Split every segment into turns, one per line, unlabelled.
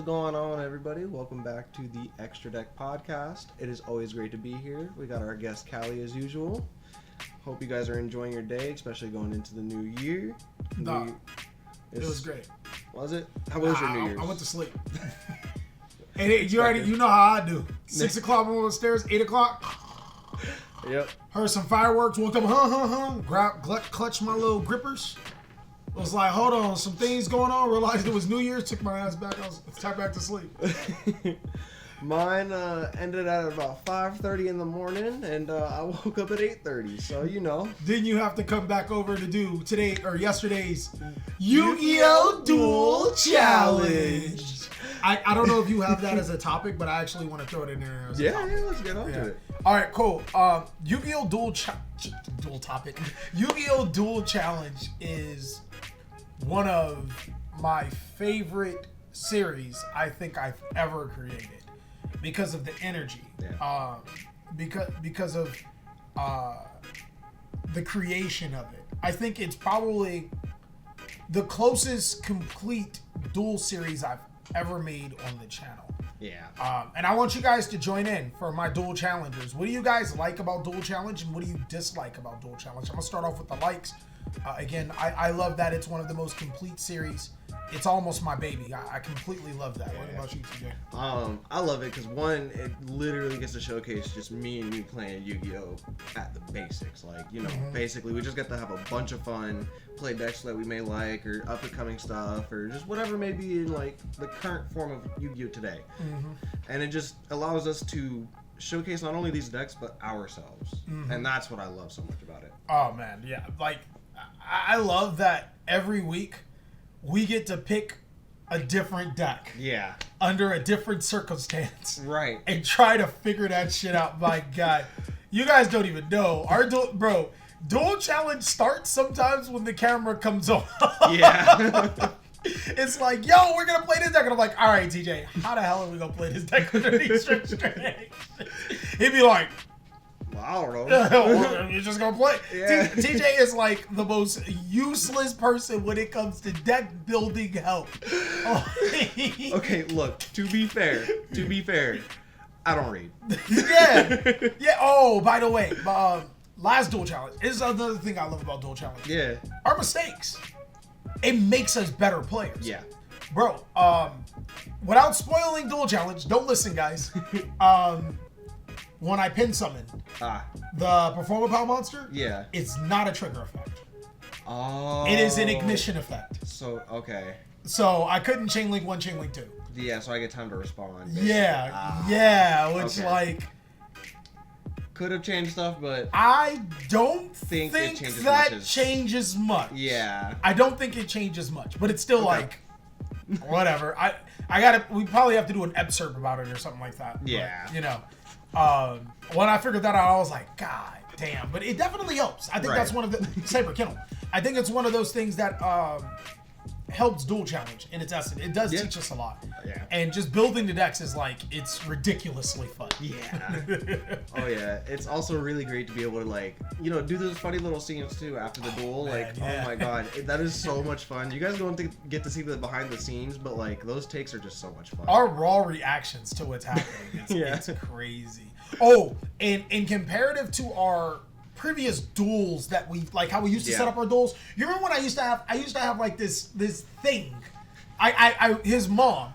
going on, everybody? Welcome back to the Extra Deck Podcast. It is always great to be here. We got our guest, Callie, as usual. Hope you guys are enjoying your day, especially going into the new year.
It was great.
Was it? How was your New Year's?
I went to sleep. And you know how I do. 6 o'clock, went upstairs. 8 o'clock.
Yep.
Heard some fireworks. Woke up, clutched my little grippers. Was like, hold on, some things going on. Realized it was New Year's. Took my ass back. I was tied back to sleep.
Mine ended at about 5:30 in the morning, and I woke up at 8:30. So you know.
Then you have to come back over to do today or yesterday's Yu-Gi-Oh! Duel Challenge. I don't know if you have that as a topic, but I actually want to throw it in there as a topic.
Yeah, let's get on to it.
All right, cool. Yu-Gi-Oh! Duel topic. Yu-Gi-Oh! Duel Challenge is one of my favorite series I think I've ever created because of the energy.
Yeah.
Because of the creation of it. I think it's probably the closest complete duel series I've ever made on the channel.
Yeah.
And I want you guys to join in for my duel challenges. What do you guys like about duel challenge, and what do you dislike about duel challenge? I'm gonna start off with the likes. Again, I love that it's one of the most complete series. It's almost my baby. I completely love that. Yeah. What about you, TJ?
I love it because one, it literally gets to showcase just me and you playing Yu-Gi-Oh! At the basics. Like, you know, basically we just get to have a bunch of fun, play decks that we may like, or up-and-coming stuff, or just whatever may be in like the current form of Yu-Gi-Oh! Today. And it just allows us to showcase not only these decks, but ourselves. And that's what I love so much about it.
Oh, man, yeah. Like, I love that every week we get to pick a different deck.
Yeah.
Under a different circumstance.
Right.
And try to figure that shit out. My God. You guys don't even know. Duel Challenge starts sometimes when the camera comes on.
Yeah.
It's like, yo, we're going to play this deck. And I'm like, all right, TJ, how the hell are we going to play this deck under these restrictions? He'd be like,
well, I don't know.
You're just gonna play.
Yeah.
TJ is like the most useless person when it comes to deck building help.
Okay, look. To be fair, I don't read.
Yeah. Oh, by the way, last duel challenge. This is another thing I love about duel challenge.
Yeah.
Our mistakes. It makes us better players.
Yeah.
Bro. Without spoiling duel challenge, don't listen, guys. When I pin summon the Performer Power Monster, it's not a trigger effect.
Oh.
It is an ignition effect.
So, okay.
So I couldn't chain link 1, chain link 2.
Yeah, so I get time to respond. Basically.
Yeah, which like
could have changed stuff, but
I don't
think
that changes much.
Yeah.
I don't think it changes much, but it's still like whatever. We probably have to do an excerpt about it or something like that.
Yeah.
But, you know. When I figured that out, I was like, God damn. But it definitely helps. I think that's one of the... Saber, Kennel. I think it's one of those things that helps duel challenge in its essence. It does teach us a lot.
Yeah.
And just building the decks is like, it's ridiculously fun.
Yeah. Oh, yeah. It's also really great to be able to, like, you know, do those funny little scenes, too, after the duel.
Man,
oh, my God. That is so much fun. You guys don't get to see the behind the scenes, but, like, those takes are just so much fun.
Our raw reactions to what's happening, it's crazy. Oh, and in comparative to our previous duels that we like how we used to set up our duels. You remember when I used to have like this thing. His mom.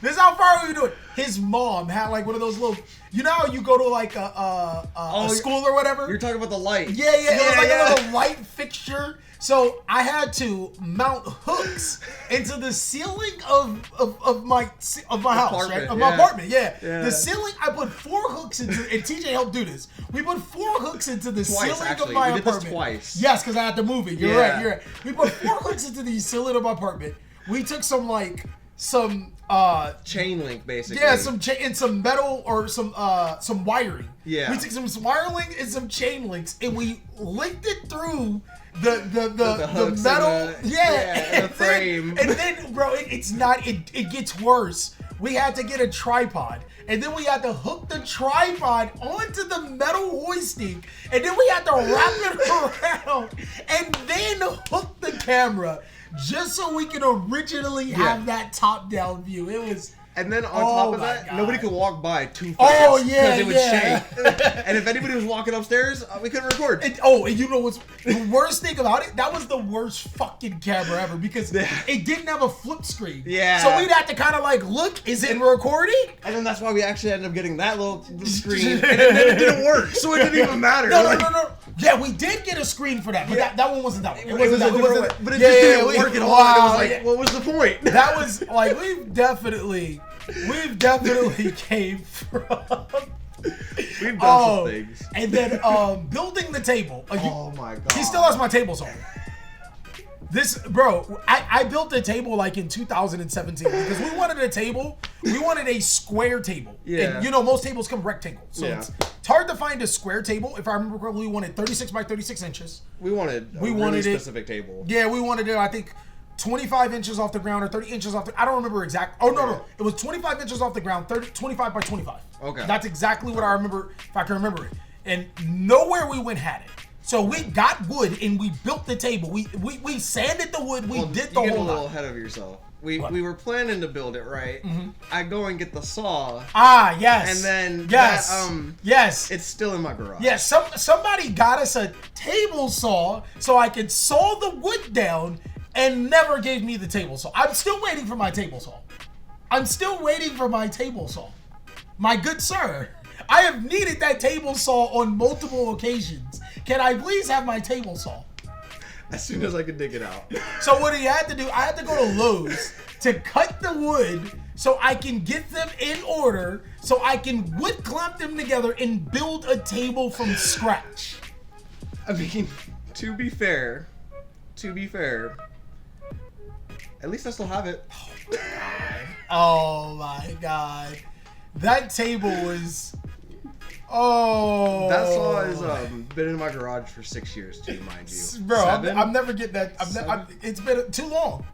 This is how far we do it. His mom had like one of those little. You know how you go to like a school or whatever.
You're talking about the light.
Yeah. It was like a little light fixture. So I had to mount hooks into the ceiling of my house, right? Of my apartment, yeah. The ceiling, I put 4 hooks into, and TJ helped do this. We put 4 hooks into the ceiling of my apartment.
We did this twice.
Yes, because I had to move it. You're right. We put 4 hooks into the ceiling of my apartment. We took some
chain link, basically.
Yeah, and some metal or some wiring.
Yeah.
We took some wiring and some chain links, and we linked it through the metal,
and the frame.
And then, bro, it gets worse. We had to get a tripod, and then we had to hook the tripod onto the metal hoisting, and then we had to wrap it around, and then hook the camera. just so we could originally have that top-down view. It was...
And then on top of that, nobody could walk by too fast.
Oh, yeah,
because it would shake. And if anybody was walking upstairs, we couldn't record.
And you know what's the worst thing about it? That was the worst fucking camera ever because it didn't have a flip screen.
Yeah.
So we'd have to kind of like, look, is it recording?
And then that's why we actually ended up getting that little screen. And then it didn't work, so it didn't even matter.
No. Yeah, we did get a screen for that, but that one wasn't that one.
It wasn't that. But it just didn't work at all. And it was like, what was the point?
That was like, we've definitely came from.
We've done some things.
And then building the table.
Oh my god.
He still has my table saw. This, bro, I built a table like in 2017 because we wanted a table. We wanted a square table.
Yeah.
And most tables come rectangle. So it's hard to find a square table. If I remember correctly, we wanted 36 by 36 inches.
We wanted a really specific table.
Yeah, we wanted it, I think, 25 inches off the ground or 30 inches off the... I don't remember exact... Oh, no. It was 25 inches off the ground, 25 by 25.
Okay.
That's exactly what I remember, if I can remember it. And nowhere we went had it. So we got wood and we built the table. We sanded the wood. We did the whole lot.
You get a little ahead of yourself. We were planning to build it, right? Mm-hmm. I go and get the saw.
Ah, yes.
And then
yes,
it's still in my garage.
Yes, somebody got us a table saw so I could saw the wood down and never gave me the table saw. I'm still waiting for my table saw. My good sir, I have needed that table saw on multiple occasions. Can I please have my table saw?
As soon as I could dig it out.
So what he had to do, I had to go to Lowe's to cut the wood so I can get them in order so I can wood clamp them together and build a table from scratch.
I mean, to be fair, at least I still have it.
Oh my god. That table was... Oh.
That saw has been in my garage for 6 years too, mind you.
Bro, I'm never getting that. It's been too long.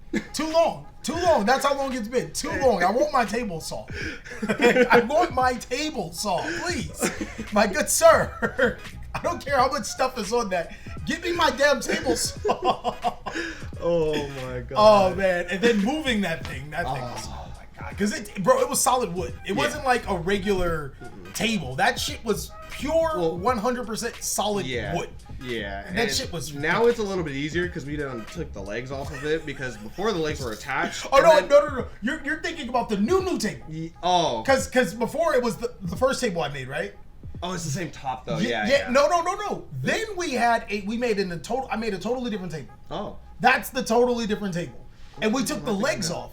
That's how long it's been. Too long. I want my table saw. I want my table saw, please. My good sir. I don't care how much stuff is on that. Give me my damn table saw.
Oh my god.
Oh man. And then moving that thing was... Because it was solid wood. It wasn't like a regular table. That shit was pure 100% solid wood.
Yeah.
And that shit was...
Now it's a little bit easier because we done took the legs off of it because before the legs were attached.
Oh, no. You're thinking about the new table.
Oh.
Because before it was the first table I made, right?
Oh, it's the same top though.
Yeah. No. Then I made a totally different table.
Oh.
That's the totally different table. And we took the legs off.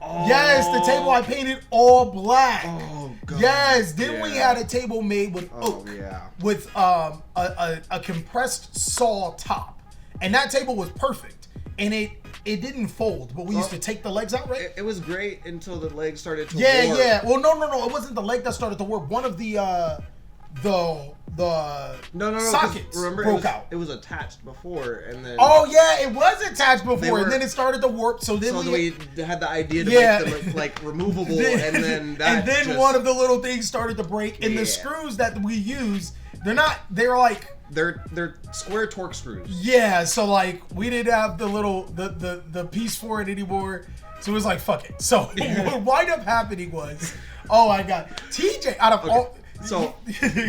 Oh. Yes, the table I painted all black.
Oh god.
Yes, then we had a table made with oak.
Yeah.
With a compressed saw top. And that table was perfect. And it didn't fold, but we used to take the legs out, right?
It was great until the legs started to warp.
Yeah. Well, no. It wasn't the leg that started to warp. One of the sockets broke out.
It was attached before, and then...
Oh, yeah, it was attached before, and then it started to warp, so we
had the idea to make them, like, removable, and then that
And then one of the little things started to break, and the screws that we use, they're
square torque screws.
Yeah, so, like, we didn't have the piece for it anymore, so it was like, fuck it. So, what wound up happening was, oh my god, TJ, out of all...
So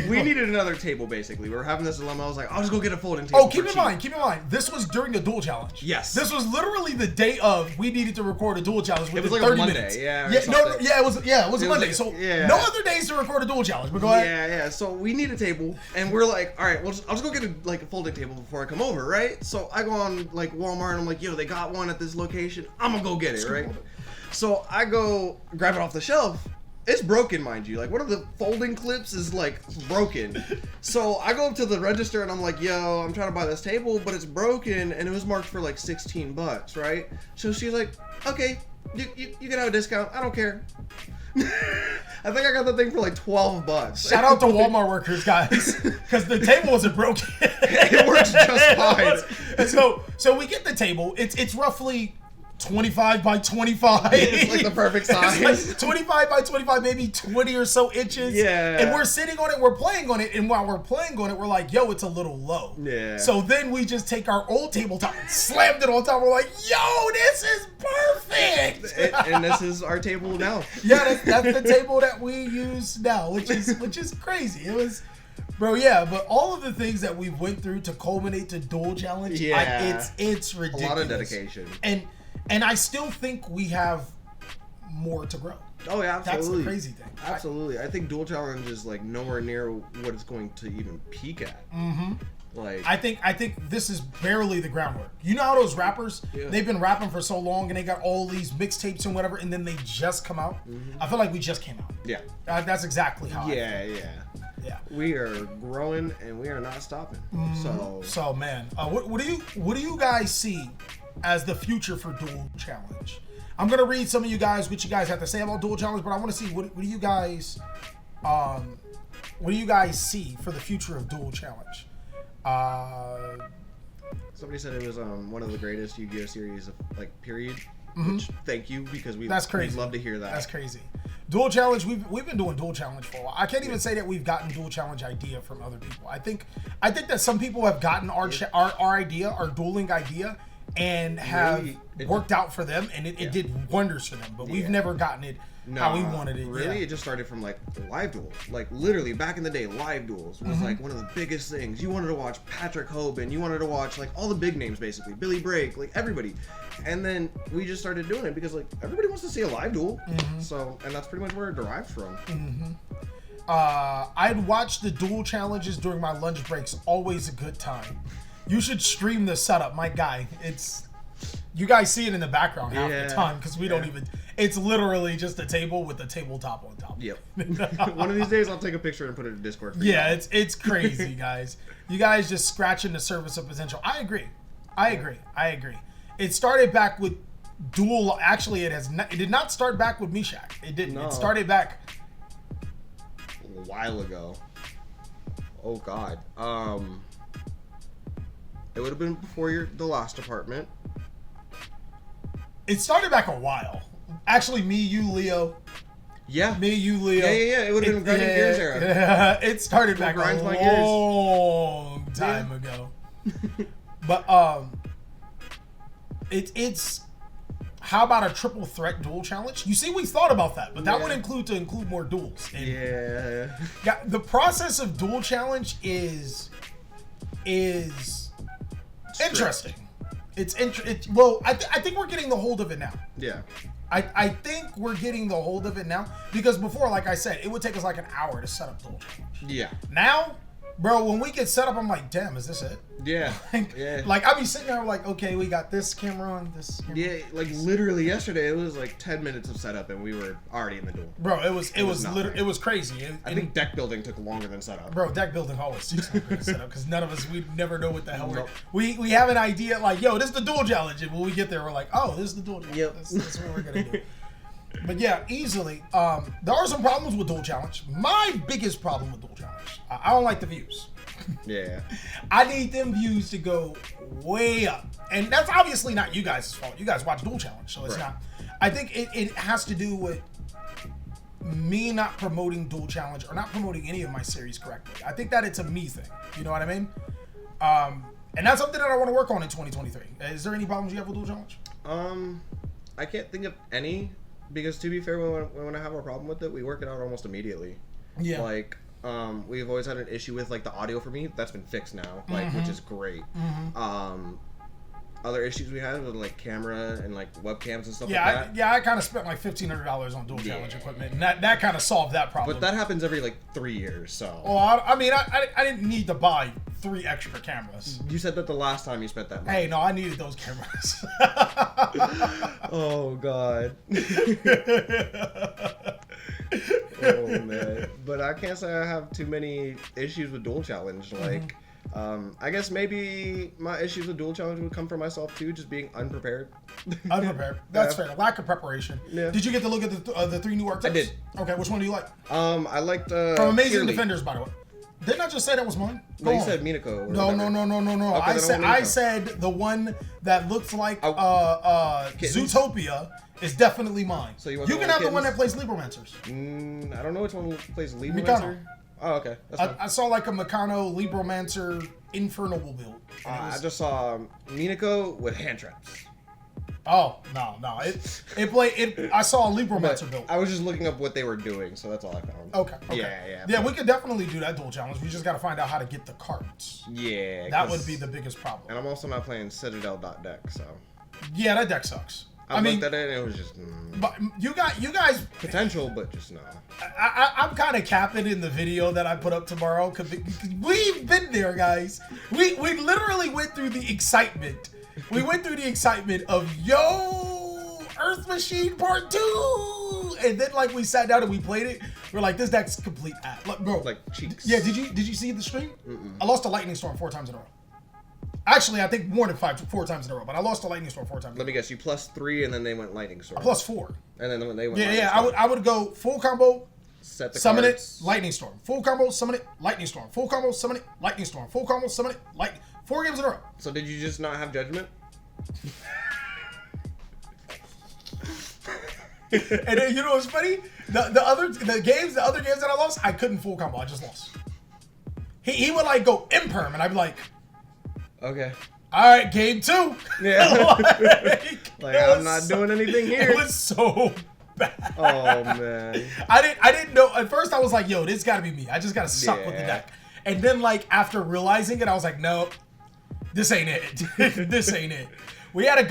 we needed another table. Basically, we were having this dilemma. I was like, "I'll just go get a folding table."
Oh, keep in mind, this was during the duel challenge.
Yes,
this was literally the day of. We needed to record a duel challenge.
It was like 30 a Monday, minutes.
It was a Monday. So no other days to record a duel challenge. But go ahead.
Yeah. So we need a table, and we're like, "All right, I'll just go get a folding table before I come over, right?" So I go on like Walmart, and I'm like, "Yo, they got one at this location. I'm gonna go get it, right?" So I go grab it off the shelf. It's broken, mind you. Like, one of the folding clips is, like, broken. So, I go up to the register, and I'm like, yo, I'm trying to buy this table, but it's broken, and it was marked for, like, $16, right? So, she's like, okay, you can have a discount. I don't care. I think I got the thing for, like, $12.
Shout out to Walmart workers, guys. Because the table wasn't broken.
It works just fine.
So we get the table. It's roughly 25 by 25.
It's like the perfect size.
It's like 25 by 25, maybe 20 or so inches.
Yeah.
And we're sitting on it, we're playing on it, and while we're playing on it, we're like, yo, it's a little low.
Yeah.
So then we just take our old tabletop and slammed it on top. We're like, yo, this is perfect.
And this is our table now.
Yeah, that's the table that we use now, which is crazy. It was, bro. Yeah, but all of the things that we went through to culminate to Duel Challenge, it's ridiculous.
A lot of dedication.
And I still think we have more to grow.
Oh yeah, absolutely.
That's the crazy thing.
Absolutely, I think Duel Challenge is like nowhere near what it's going to even peak at.
Mm-hmm.
Like
I think this is barely the groundwork. You know how those rappers, they've been rapping for so long and they got all these mixtapes and whatever, and then they just come out. Mm-hmm. I feel like we just came out.
Yeah.
That's exactly how.
Yeah.
Yeah.
We are growing and we are not stopping.
Mm-hmm. So man, what do you guys see as the future for Duel Challenge? I'm gonna read some of you guys what you guys have to say about Duel Challenge, but I want to see what do you guys see for the future of Duel Challenge?
Somebody said it was one of the greatest Yu-Gi-Oh series of like period.
Mm-hmm.
Which thank you because we'd love to hear that.
That's crazy. Duel Challenge, we've been doing Duel Challenge for a while. I can't even say that we've gotten Duel Challenge idea from other people. I think that some people have gotten our idea, our dueling idea, and have worked out for them, and it did wonders for them. But we've never gotten it how we wanted it.
Really, it just started from like live duels. Like literally back in the day, live duels was like one of the biggest things. You wanted to watch Patrick Hoban, you wanted to watch like all the big names basically, Billy Brake, like everybody. And then we just started doing it because like everybody wants to see a live duel. So, and that's pretty much where it derived from.
I'd watch the Duel Challenges during my lunch breaks. Always a good time. You should stream the setup, my guy. You guys see it in the background half the time because we don't even. It's literally just a table with a tabletop on top.
Yep. One of these days, I'll take a picture and put it in Discord. For you.
It's crazy, guys. You guys just scratching the surface of potential. I agree. It started back with Duel. Actually, it did not start back with Meshach. It didn't. No. It started back
a while ago. Oh God. It would have been before the last apartment.
It started back a while. Actually, me, you, Leo.
Yeah.
Me, you, Leo.
Yeah. It would have been Grinding Gears era.
Yeah, it started back a long time ago. But it's how about a triple threat duel challenge? You see, we thought about that, but that would include more duels. And yeah. The process of Duel Challenge is interesting. Well, I think we're getting the hold of it now.
Yeah.
I think we're getting the hold of it now because before, like I said, it would take us like an hour to set up Duel Challenge.
Yeah.
Now, bro, when we get set up, I'm like, damn, is this it?
Yeah.
Like I'll be sitting there like, okay, we got this camera on, this camera.
Yeah, like literally yesterday, it was like 10 minutes of setup and we were already in the duel.
Bro, it was crazy.
I think deck building took longer than setup.
Bro, deck building always takes longer than setup because none of us, we never know what the hell we have an idea like, yo, this is the Duel Challenge, and when we get there, we're like, oh, this is the Duel Challenge.
Yep.
That's what we're gonna do. But yeah, easily. There are some problems with Duel Challenge. My biggest problem with Duel Challenge, I don't like the views.
Yeah.
I need them views to go way up. And that's obviously not you guys' fault. You guys watch Duel Challenge, so it's not. I think it has to do with me not promoting Duel Challenge or not promoting any of my series correctly. I think that it's a me thing. You know what I mean? And that's something that I want to work on in 2023. Is there any problems you have with Duel Challenge?
I can't think of any because to be fair, when I have a problem with it, we work it out almost immediately. Yeah. Like, we've always had an issue with like the audio for me. That's been fixed now, like which is great. Other issues we had with like camera and like webcams and stuff like that.
I kind of spent like $1,500 on Duel Challenge equipment, and that kind of solved that problem.
But that happens every like 3 years, so.
Well, I mean, I didn't need to buy 3 extra cameras.
You said that the last time you spent that money.
Hey, no, I needed those cameras.
Oh God. Oh man. But I can't say I have too many issues with Duel Challenge. Like, I guess maybe my issues with Duel Challenge would come from myself too, just being unprepared.
Unprepared. That's fair. Lack of preparation. Yeah. Did you get to look at the 3 new archetypes?
I did.
Okay, which one do you like?
I liked
from Amazing Defenders, by the way. Didn't I just say that was mine?
No, you said Minako.
No.
Okay,
I said the one that looks like Zootopia is definitely mine. So you can have the one that plays Libromancers.
I don't know which one plays Libromancer. Oh, okay.
I saw like a Meccano Libromancer Infernal build.
I just saw Minako with hand traps.
Oh no! I saw a Libromancer build.
I was just looking up what they were doing, so that's all I found.
Okay. Yeah. We could definitely do that dual challenge. We just got to find out how to get the cards.
Yeah.
That would be the biggest problem.
And I'm also not playing Citadel.deck, so.
Yeah, that deck sucks.
I mean, looked at it and it was just.
But you guys
potential, but just no.
I'm kind of capping in the video that I put up tomorrow because we've been there, guys. We literally went through the excitement. We went through the excitement of Earth Machine Part 2, and then like we sat down and we played it. We're like, this deck's complete ass. Look, bro.
Like cheeks.
Yeah. Did you see the stream? I lost a Lightning Storm 4 times in a row. Actually, I think more than 4 times in a row, but I lost a Lightning Storm 4 times.
Let me guess, you +3 and then they went Lightning Storm.
+4.
And then when they went.
Yeah. I would go full combo.
Set the
summon
cards.
it, Lightning Storm. Full combo, summon it, Lightning Storm. Full combo, summon it, Lightning Storm. Full combo, summon it, Lightning. 4 games in a row.
So did you just not have judgment?
And then you know what's funny? The other games that I lost, I couldn't full combo. I just lost. He would like go imperm, and I'd be like,
okay.
All right, game 2.
Yeah. like I'm not doing anything here.
It was so bad.
Oh man.
I didn't know at first. I was like, yo, this gotta be me. I just gotta suck with the deck. And then like after realizing it, I was like, nope, this ain't it. This ain't it. We had a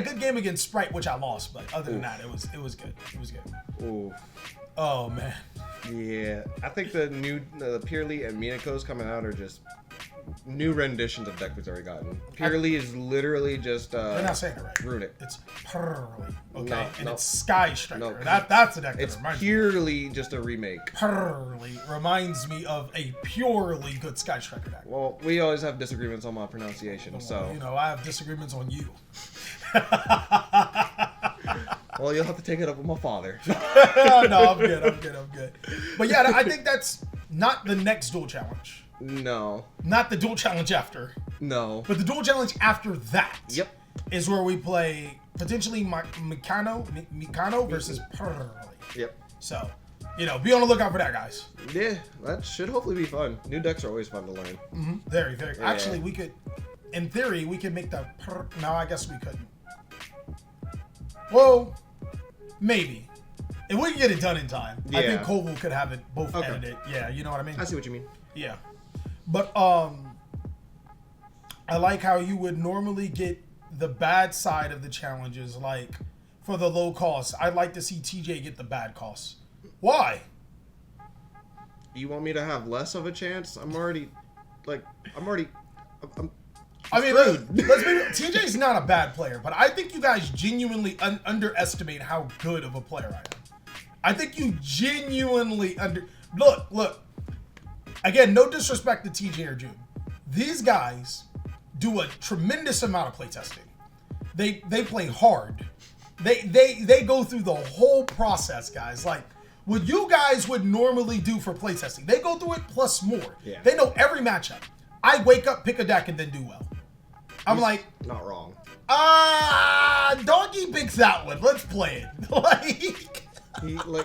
good game against Sprite, which I lost, but other than that, it was good. It was good.
Ooh.
Oh man.
Yeah, I think the Purely and Minako's coming out are just new renditions of deck we've already gotten. Purely is literally just
you're not saying it right.
Runic.
It's Purely, okay, and
no.
it's Sky Striker.
No,
that's the deck.
It's
that reminds
purely just a remake.
Purely reminds me of a purely good Sky Striker deck.
Well, we always have disagreements on my pronunciation,
Well,
so
you know I have disagreements on you.
Well, you'll have to take it up with my father.
No, I'm good. But yeah, I think that's not the next dual challenge.
No.
Not the dual challenge after.
No.
But the dual challenge after that.
Yep.
Is where we play potentially Meccano versus Purely.
Yep.
So, be on the lookout for that, guys.
Yeah, that should hopefully be fun. New decks are always fun to learn.
Mm-hmm. Very, very.
Yeah.
Actually, we could, in theory, we could make the No, I guess we couldn't. Well, maybe. If we can get it done in time, I think Koval could have it both edited. Yeah, you know what I mean?
I see what you mean.
Yeah. But I like how you would normally get the bad side of the challenges, like for the low cost. I'd like to see TJ get the bad costs. Why?
You want me to have less of a chance? I'm already.
I mean, let's be real. TJ's not a bad player, but I think you guys genuinely underestimate how good of a player I am. I think you genuinely Look. Again, no disrespect to TJ or June. These guys do a tremendous amount of playtesting. They play hard. They go through the whole process, guys. Like what you guys would normally do for playtesting. They go through it plus more.
Yeah.
They know every matchup. I wake up, pick a deck, and then do well. I'm like,
not wrong.
Doggy picks that one. Let's play it.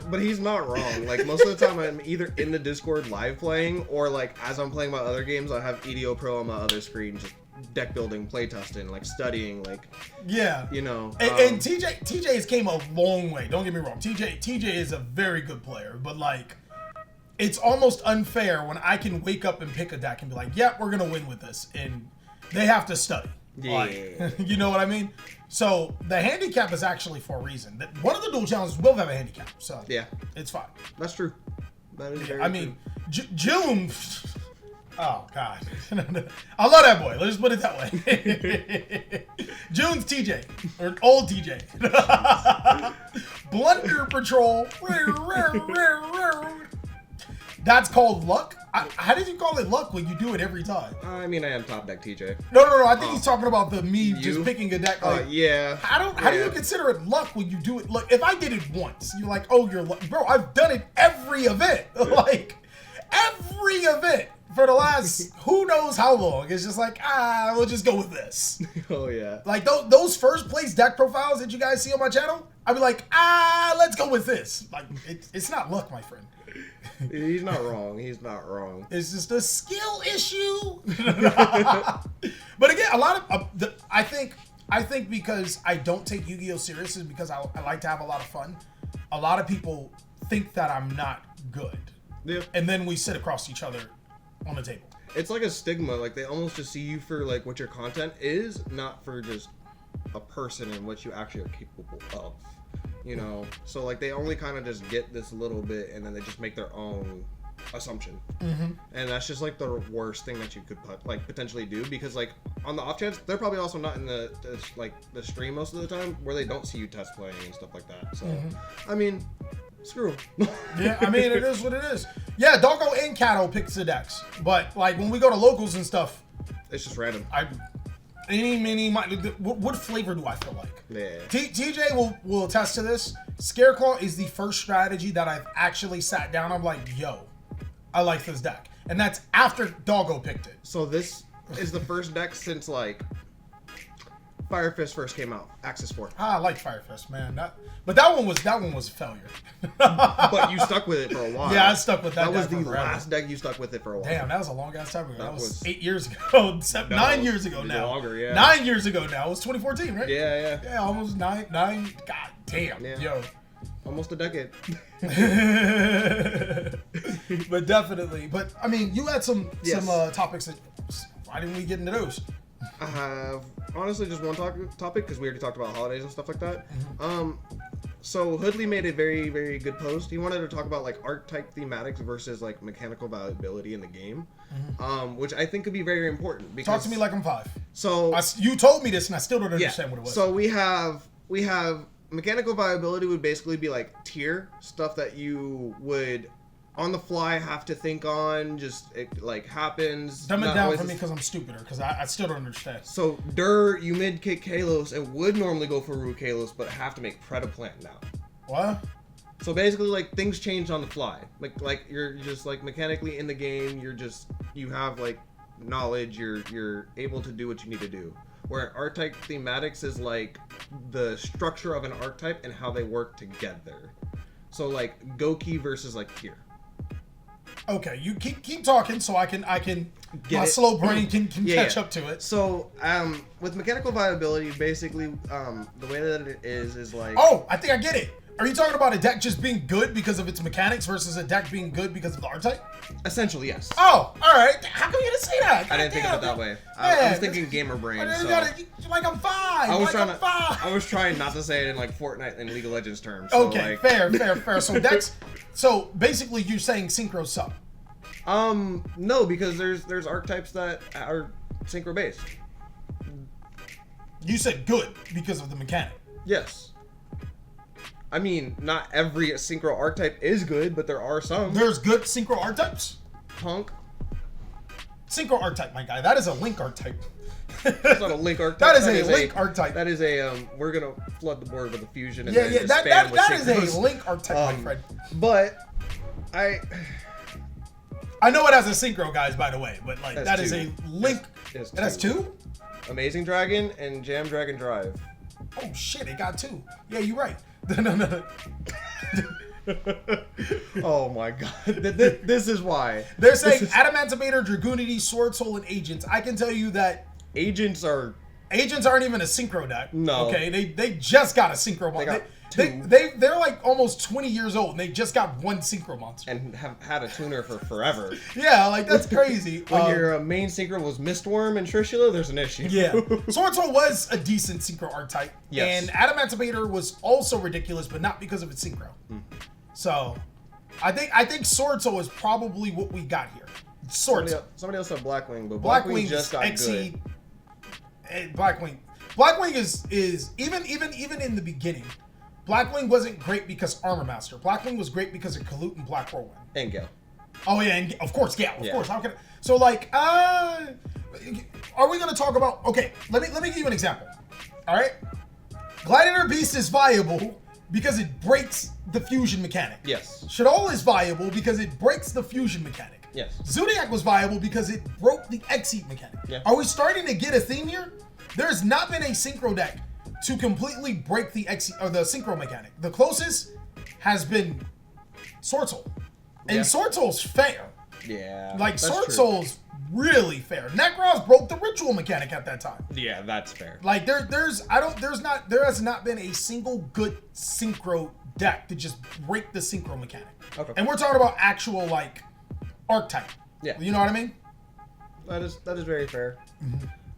But he's not wrong. Like most of the time, I'm either in the Discord live playing, or like as I'm playing my other games, I have EDO Pro on my other screen, just deck building, play testing, like studying, like
yeah, And TJ's came a long way. Don't get me wrong. TJ is a very good player, but like, it's almost unfair when I can wake up and pick a deck and be like, yeah, we're gonna win with this, and they have to study.
Yeah.
Like, you know what I mean? So the handicap is actually for a reason. One of the dual challenges will have a handicap, so yeah, it's fine.
That's true. That is very
I mean, June. Oh God, I love that boy. Let's just put it that way. June's TJ or old TJ. Blunder Patrol. That's called luck. How did you call it luck when you do it every time?
I mean, I am top deck TJ.
No. I think he's talking about just picking a deck. Like,
yeah.
How do you consider it luck when you do it? Look, if I did it once, you're like, oh, you're lucky. Bro, I've done it every event. Like, every event for the last who knows how long. It's just like, we'll just go with this.
Oh yeah.
Like those first place deck profiles that you guys see on my channel, I'd be like, let's go with this. Like it's not luck, my friend.
He's not wrong. He's not wrong.
It's just a skill issue. But again, a lot of I think because I don't take Yu-Gi-Oh serious is because I like to have a lot of fun. A lot of people think that I'm not good.
Yeah.
And then we sit across each other on the table.
It's like a stigma. Like they almost just see you for like what your content is, not for just a person and what you actually are capable of. You know, so like they only kind of just get this little bit and then they just make their own assumption. And that's just like the worst thing that you could potentially do, because like on the off chance they're probably also not in the stream most of the time where they don't see you test playing and stuff like that. So I mean, screw 'em.
Yeah, I mean, it is what it is. Yeah, Doggo and Kato picks the decks, but like when we go to locals and stuff,
it's just random.
What flavor do I feel like?
Yeah.
TJ will attest to this. Scareclaw is the first strategy that I've actually sat down. I'm like, yo, I like this deck, and that's after Doggo picked it.
So this is the first deck since like Fire Fist first came out, Axis 4.
I like Fire Fist, man. But that one was a failure.
But you stuck with it for a while.
Yeah, I stuck with that.
That was the last deck you stuck with it for a while.
Damn, that was a long ass time ago. That was 8 years ago. 9 years ago now.
Longer, yeah.
9 years ago now. It was 2014, right?
Yeah.
Yeah, almost nine. God damn.
Yeah.
Yo.
Almost a decade.
But definitely. But I mean, you had some topics that. Why didn't we get into those?
I have honestly just one topic because we already talked about holidays and stuff like that. So Hoodley made a very, very good post. He wanted to talk about like archetype thematics versus like mechanical viability in the game, which I think could be very important. Because,
talk to me like I'm 5.
So
you told me this and I still don't understand what it was.
So we have mechanical viability would basically be like tier stuff that you would on the fly have to think on, just it like happens.
Dumb it down for me because I'm stupider, because I still don't understand.
So you mid kick Kalos and would normally go for Root Kalos, but have to make Predaplant now.
What?
So basically, like things change on the fly. Like you're just like mechanically in the game. You have like knowledge. You're able to do what you need to do. Where archetype thematics is like the structure of an archetype and how they work together. So like Goki versus like tier.
Okay, you keep talking so I can
Get
my
it?
slow brain can catch up to it.
So with mechanical viability, basically the way that it is like.
Oh, I think I get it. Are you talking about a deck just being good because of its mechanics versus a deck being good because of the archetype?
Essentially, yes.
Oh, all right. How come you didn't say that?
I didn't think of it that way. I was thinking gamer brain. So.
Like I'm 5.
I was trying not to say it in like Fortnite and League of Legends terms.
So okay, like... fair. So basically, you're saying synchro sub.
No, because there's archetypes that are synchro based.
You said good because of the mechanic.
Yes. I mean, not every synchro archetype is good, but there are some.
There's good synchro archetypes?
Punk.
Synchro archetype, my guy. That is a link archetype.
That's not a link archetype.
That is a link archetype.
That is a, we're going to flood the board with a fusion. And
that is a link archetype, my friend.
But, I
know it has a synchro, guys, by the way, but like that is a link.
It
has 2?
Amazing Dragon and Jam Dragon Drive.
Oh shit, it got 2. Yeah, you're right. No.
Oh my god. This is why.
They're saying Adamantimator, Dragoonity, Sword Soul, and Agents. I can tell you that
Agents aren't
even a synchro deck.
No.
Okay, they just got a synchro monster. They're like almost 20 years old and they just got 1 synchro monster.
And have had a tuner for forever.
Yeah, like that's crazy.
When your main synchro was Mistworm and Trishula, there's an issue.
Yeah. Sword Soul was a decent synchro archetype.
Yes.
And Adamantimator was also ridiculous, but not because of its synchro. So I think Sword Soul is probably what we got here. Somebody
else said Blackwing, but
Blackwing
just got
good. Blackwing is even in the beginning. Blackwing wasn't great because Armor Master. Blackwing was great because of Kalut and Black Whirlwind.
And Gale.
Oh yeah, and of course Gale. Of course. How can so like are we gonna talk about? Okay, let me give you an example. All right, Gladiator Beast is viable because it breaks the fusion mechanic.
Yes.
Shaddoll is viable because it breaks the fusion mechanic.
Yes.
Zoodiac was viable because it broke the X-Heat mechanic.
Yeah.
Are we starting to get a theme here? There's not been a synchro deck to completely break the or the synchro mechanic. The closest has been Sword Soul. And Sword Soul's fair.
Yeah.
Like,
that's
Sword
true.
Soul's really fair. Nekroz broke the ritual mechanic at that time.
Yeah, that's fair.
Like, there has not been a single good synchro deck to just break the synchro mechanic.
Okay.
And we're talking about actual, like, archetype.
Yeah.
You know what I mean?
That is very fair.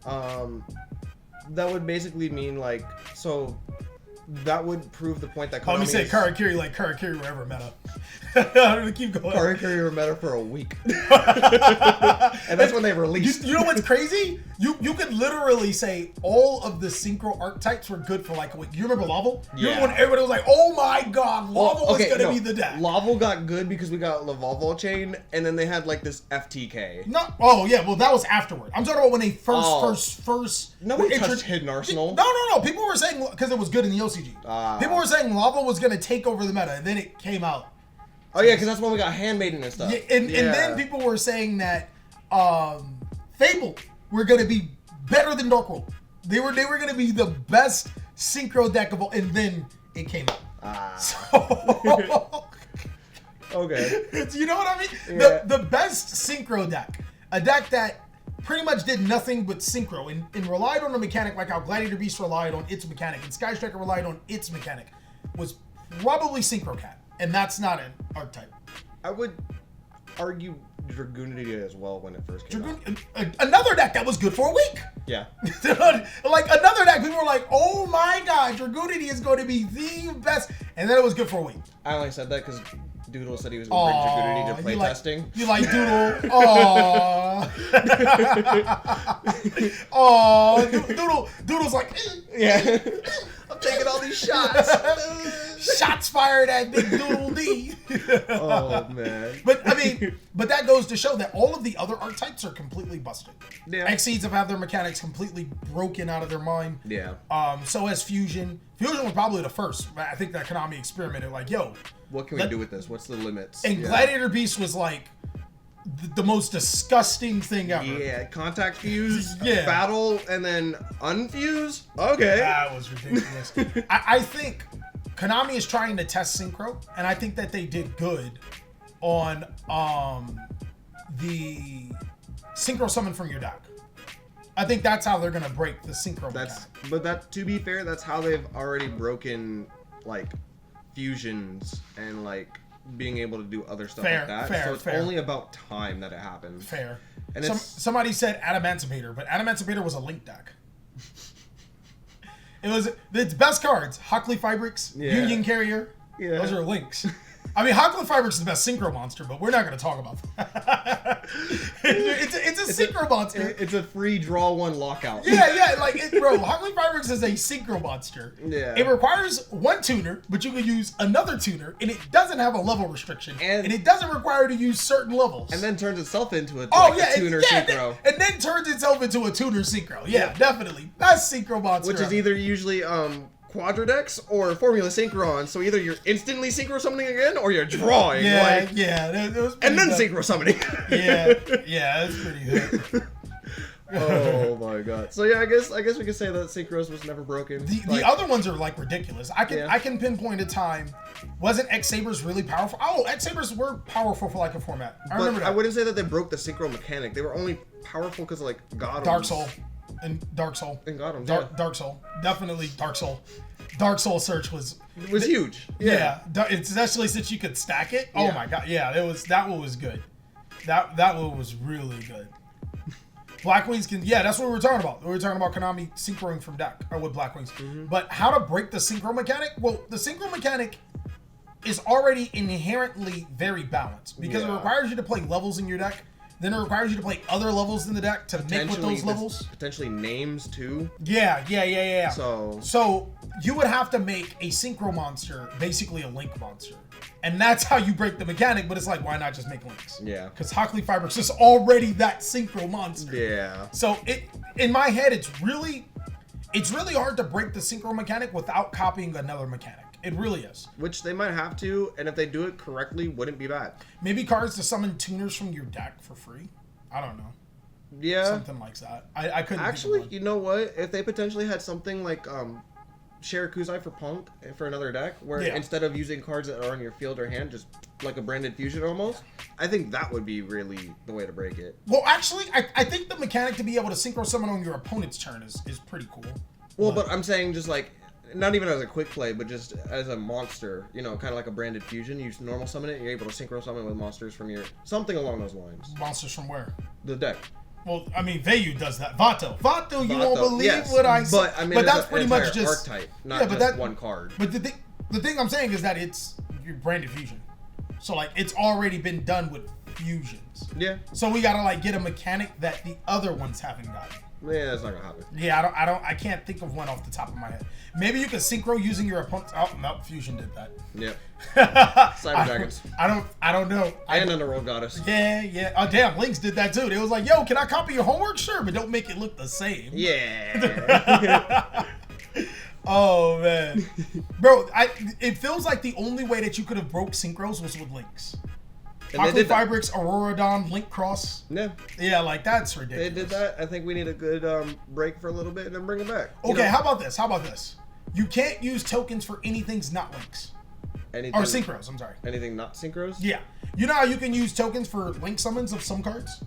Mm-hmm.
That would basically mean, like, so that would prove the point that Konami
Let me say
is-
Karakiri, like Karakiri wherever meta. I'm gonna keep going.
Karakuri were meta for a week. And that's when they released.
You know what's crazy? You could literally say all of the synchro archetypes were good for like a week. You remember Laval? You remember when everybody was like, "Oh my god, Laval is gonna be the deck."
Laval got good because we got Laval chain, and then they had like this FTK.
No, oh yeah, well that was afterward. I'm talking about when they first.
Nobody touched Hidden Arsenal.
No. People were saying because it was good in the OCG. People were saying Laval was gonna take over the meta, and then it came out.
Oh yeah, because that's when we got Handmaiden and stuff.
Yeah, and then people were saying that Fable were gonna be better than Dark World. They were gonna be the best synchro deck of all, and then it came out. So,
Okay.
you know what I mean?
Yeah.
The best synchro deck, a deck that pretty much did nothing but synchro and relied on a mechanic like how Gladiator Beast relied on its mechanic and Sky Striker relied on its mechanic, was probably Synchro Cat, and that's not an archetype.
I would argue Dragoonity as well when it first came out.
Another deck that was good for a week.
Yeah.
Like another deck, people were like, "Oh my god, Dragoonity is going to be the best," and then it was good for a week.
I only said that because Doodle said he was going to bring Dragoonity to play testing.
You like Doodle? Aww. Doodle's like,
Yeah. I'm taking all these shots.
shots fired at Big Doodle D.
Oh man.
But I mean, that goes to show that all of the other archetypes are completely busted.
Yeah.
X-Seeds have had their mechanics completely broken out of their mind.
Yeah.
So has Fusion. Fusion was probably the first. I think that Konami experimented like, yo,
What can we do with this? What's the limits?
and Gladiator Beast was like the most disgusting thing ever.
Yeah, contact fuse,
Yeah.
battle, and then unfuse? Okay.
That was ridiculous. I think Konami is trying to test synchro, and I think that they did good on the synchro summon from your deck. I think that's how they're gonna break the synchro mechanic.
But that, to be fair, that's how they've already broken like fusions and like being able to do other stuff like that. So it's only about time that it happens.
Fair.
And
somebody said Adamancipator, but Adamancipator was a link deck. It was its best cards: Hockley Fibrix, Union Carrier.
Yeah.
Those are links. I mean, Hockley Fibrix is the best synchro monster, but we're not going to talk about that. it's a synchro monster.
It's a free draw one lockout.
Yeah, bro, Hockley Fibrix is a synchro monster.
Yeah.
It requires one tuner, but you can use another tuner, and it doesn't have a level restriction, and it doesn't require to use certain levels.
And then turns itself into a tuner synchro.
And then turns itself into a tuner synchro. Yeah, definitely. Best synchro monster.
Which is either usually Quadradex or Formula Synchron, so either you're instantly synchro summoning again or you're drawing.
Yeah.
And then synchro summoning.
yeah, that's pretty good.
Oh my god. So yeah, I guess we could say that synchros was never broken.
The other ones are like ridiculous. I can pinpoint a time. Wasn't X Sabers really powerful? Oh, X Sabers were powerful for like a format. I remember that.
I wouldn't say that they broke the synchro mechanic. They were only powerful because of like God.
Dark Soul. And Dark Soul. Dark Soul. Definitely Dark Soul. Dark Soul Search was
huge.
Yeah. Especially since you could stack it. Oh my god. Yeah, that one was good. That one was really good. Black Wings can, that's what we were talking about. We were talking about Konami synchroing from deck, or with Black Wings. But how to break the synchro mechanic? Well, the synchro mechanic is already inherently very balanced because it requires you to play levels in your deck. Then it requires you to play other levels in the deck to make with those levels.
Potentially names too.
Yeah.
So
you would have to make a synchro monster basically a link monster. And that's how you break the mechanic, but it's like, why not just make links?
Yeah.
Because Hockley Fibrix is already that synchro monster.
Yeah.
So in my head, it's really hard to break the synchro mechanic without copying another mechanic. it really is.
Which they might have to, and if they do it correctly, wouldn't be bad.
Maybe cards to summon tuners from your deck for free. I don't know.
Yeah.
Something like that. I couldn't
Actually,
think of
you know what? If they potentially had something like Shirakuzai for Punk for another deck, where instead of using cards that are on your field or hand, just like a branded fusion almost, I think that would be really the way to break it.
Well, actually, I think the mechanic to be able to synchro summon on your opponent's turn is pretty cool.
Well, but I'm saying just like, not even as a quick play, but just as a monster, you know, kind of like a branded fusion. You normal summon it, you're able to synchro summon with monsters from your... Something along those lines.
Monsters from where?
The deck.
Well, I mean, Vayu does that. Vato, you won't believe what I said.
But I mean,
that's pretty much just
archetype, not just one card.
But the thing I'm saying is that it's your branded fusion. So like, it's already been done with fusions.
Yeah.
So we gotta like get a mechanic that the other ones haven't gotten.
Yeah, that's not gonna happen.
Yeah, I can't think of one off the top of my head. Maybe you could synchro using your opponent's. Oh no, fusion did that.
Yep. Cyber Dragons.
I don't know.
And Underworld Goddess.
Yeah. Oh damn, Lynx did that too. It was like, yo, can I copy your homework? Sure, but don't make it look the same.
Yeah.
Oh man, bro, it feels like the only way that you could have broke synchros was with Lynx. Aqua Fibrix, Auroradon, Link Cross. Yeah, like that's ridiculous.
They did that. I think we need a good break for a little bit and then bring it back.
Okay, how about this? You can't use tokens for anything's not Links. Or synchros, I'm sorry.
Anything not synchros?
Yeah. You know how you can use tokens for Link summons of some cards?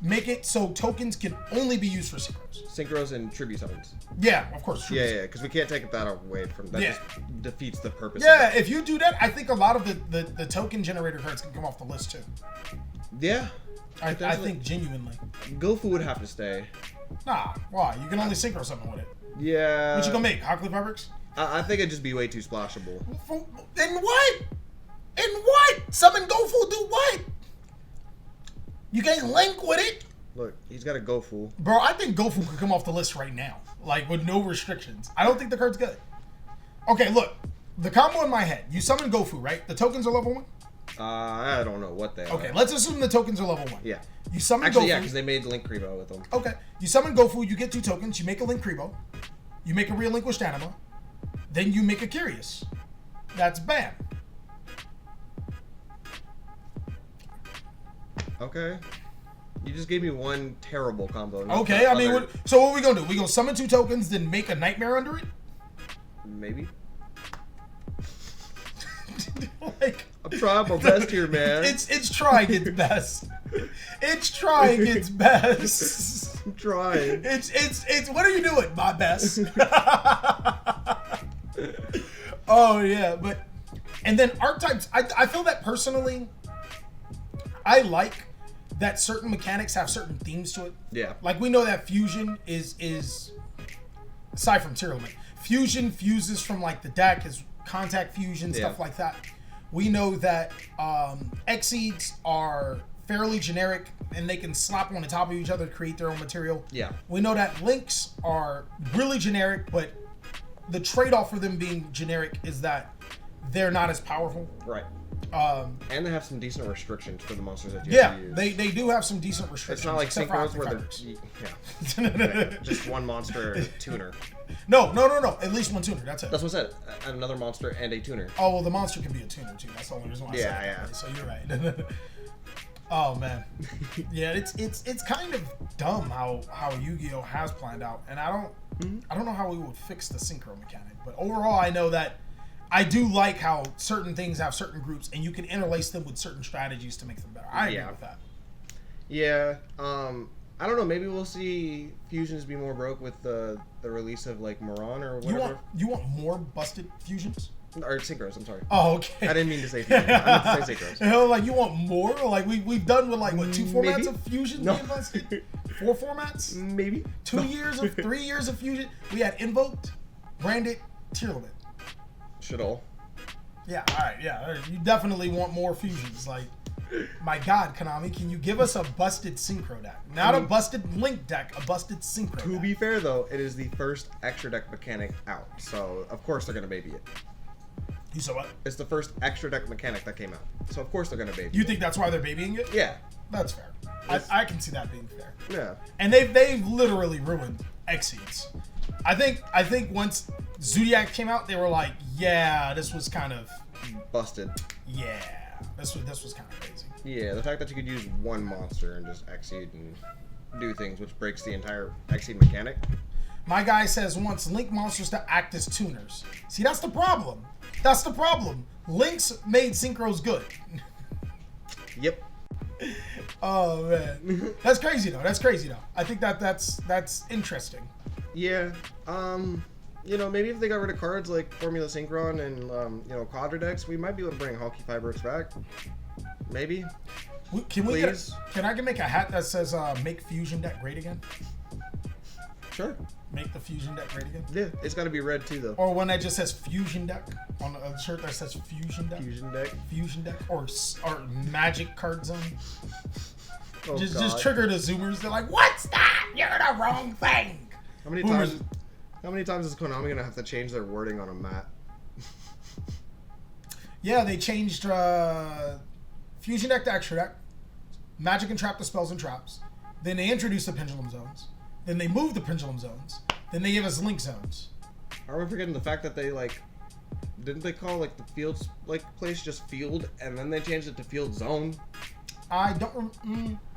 Make it so tokens can only be used for synchros.
Synchros and tribute summons.
Yeah, of course.
Yeah, because we can't take that away from that. Just defeats the purpose.
Yeah, if you do that, I think a lot of the token generator cards can come off the list too.
Yeah.
I think genuinely.
Gofu would have to stay.
Nah, why? You can only synchro summon with it.
Yeah.
What you gonna make? Aqua Fibrix?
I think it'd just be way too splashable.
And what? Summon Gofu do what? You can't link with it.
Look, he's got a Gofu.
Bro, I think Gofu could come off the list right now. Like, with no restrictions. I don't think the card's good. Okay, look. The combo in my head. You summon Gofu, right? The tokens are level 1?
I don't know what they are.
Okay, let's assume the tokens are level 1.
Yeah.
You summon
Gofu.
Yeah,
because they made Link Kribo with them.
Okay. You summon Gofu, you get 2 tokens, you make a Link Kribo. You make a Relinquished Anima. Then you make a Curious. That's bam.
Okay. You just gave me one terrible combo.
Okay, I mean, so what are we gonna do? We gonna summon 2 tokens, then make a Nightmare under it?
Maybe.
Like,
I'm trying my best here, man.
It's trying its best. It's trying its best.
I'm trying.
It's what are you doing? My best. Oh yeah, and then archetypes. I feel that personally. I like that certain mechanics have certain themes to it.
Yeah.
Like we know that fusion is aside from Tearlament, fusion fuses from like the deck is contact fusion, stuff like that. We know that Exceeds are fairly generic and they can slap on the top of each other to create their own material.
Yeah.
We know that Links are really generic, but the trade-off for them being generic is that they're not as powerful.
Right. And they have some decent restrictions for the monsters that you have to use.
They do have some decent restrictions.
It's not like synchros where they're just one monster tuner.
No. At least one tuner. That's it.
That's what I said. Another monster and a tuner.
Oh well, the monster can be a tuner too. That's the only reason why I said it.
Yeah.
So you're right. Oh man, yeah. It's kind of dumb how Yu-Gi-Oh has planned out, and I don't know how we would fix the synchro mechanic. But overall, I know that I do like how certain things have certain groups, and you can interlace them with certain strategies to make them better. I agree with that.
Yeah. I don't know. Maybe we'll see fusions be more broke with the release of like Moran or whatever.
You want more busted fusions?
Or synchros. I'm sorry.
Oh, okay.
I didn't mean to say fusions. I meant to say synchros.
Hell, like you want more? Like we've done with like what 2 formats of fusions being busted? 4 formats?
Maybe
3 years of fusion. We had Invoked, Branded, Tearlament.
Should all.
Yeah, alright, yeah. You definitely want more fusions. Like, my god, Konami, can you give us a busted synchro deck? Not a busted Link deck, a busted synchro deck.
To be fair, though, it is the first extra deck mechanic out. So, of course, they're going to baby it.
You saw what?
It's the first extra deck mechanic that came out. So, of course, they're going to baby it.
You think that's why they're babying it?
Yeah.
That's fair. I can see that being fair.
Yeah.
And they've literally ruined Exceeds. I think once Zodiac came out, they were like, yeah, this was kind of
busted.
Yeah, this was kind of crazy.
Yeah, the fact that you could use one monster and just Xseed and do things, which breaks the entire Xseed mechanic.
My guy says wants Link monsters to act as tuners. See, that's the problem. That's the problem. Link's made synchros good.
Yep.
Oh man, that's crazy though. That's crazy though. I think that's interesting.
Yeah. You know, maybe if they got rid of cards like Formula Synchron and you know, Quadra decks, we might be able to bring Hulky Fireworks back. Maybe.
Can we get? Can I make a hat that says "Make Fusion Deck Great Again"?
Sure.
Make the Fusion Deck great again.
Yeah, it's got to be red too, though.
Or one that just says Fusion Deck on a shirt that says Fusion Deck.
Fusion Deck.
Fusion Deck or Magic Card Zone.
Oh,
just trigger the Zoomers. They're like, "What's that? You're the wrong thing."
How many times? How many times is Konami gonna have to change their wording on a mat?
Yeah, they changed Fusion Deck to Extra Deck, Magic and Trap to Spells and Traps. Then they introduced the Pendulum Zones. Then they moved the Pendulum Zones. Then they gave us Link Zones.
Are we forgetting the fact that they didn't they call the fields place just Field, and then they changed it to Field Zone?
I don't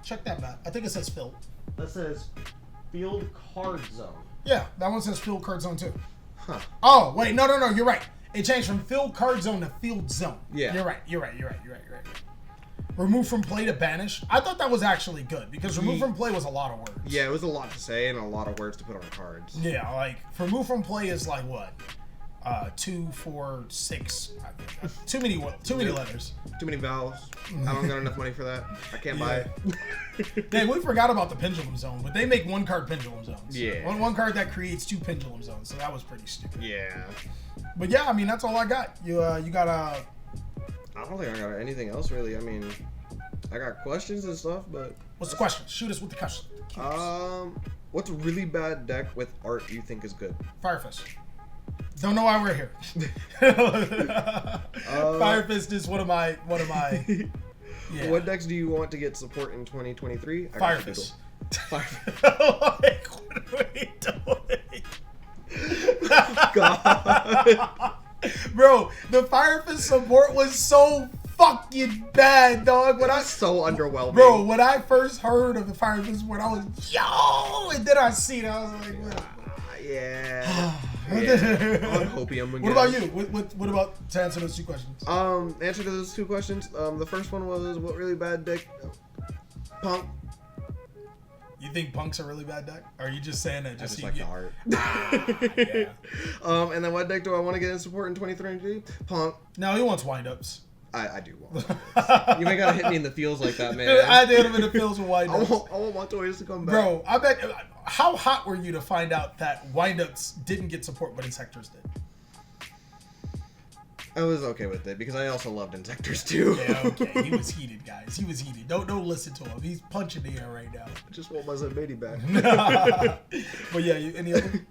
check that back. I think it says Field.
That says Field Card Zone.
Yeah, that one says Field Card Zone too.
Huh.
Oh wait, no, you're right. It changed from Field Card Zone to Field Zone.
Yeah.
You're right. Remove from play to banish. I thought that was actually good because remove from play was a lot of words.
Yeah, it was a lot to say and a lot of words to put on cards.
Yeah, remove from play is like what? 2, 4, 6. Too many letters.
Too many vowels. I don't got enough money for that. I can't buy it.
Dang, we forgot about the Pendulum Zone, but they make one card Pendulum Zones.
Yeah.
One card that creates 2 Pendulum Zones, so that was pretty stupid.
Yeah.
But yeah, I mean that's all I got. You got
I don't think I got anything else really. I mean, I got questions and stuff, but
what's the question? Shoot us with the question.
What's a really bad deck with art you think is good?
Fire Fist. Don't know why we're here. Fire Fist is one of my. Yeah.
What decks do you want to get support in 2023?
Fire Fist.
Fire.
Like, what are we doing?
God.
Bro, the Fire Fist support was so fucking bad, dog.
When so underwhelming.
Bro, when I first heard of the Fire Fist support, I was, yo! And then I seen it, I was like, what?
Yeah. On Hopium again.
What about you? What about to answer those 2 questions?
Answer to those 2 questions. The first one was what really bad deck? Punk.
You think Punk's a really bad deck? Or are you just saying that just
I just like the art.
Yeah.
And then what deck do I want to get in support in 2023? Punk.
No, he wants windups.
I do want windups. You ain't gotta hit me in the feels like that, man.
I did him in the feels with windups.
I want my toys to come back.
Bro, I bet. How hot were you to find out that windups didn't get support, but Insectors did?
I was okay with it because I also loved Insectors too.
Yeah, okay. He was heated, guys. He was heated. Don't listen to him. He's punching the air right now.
I just want my Zebedee back.
But yeah, any other?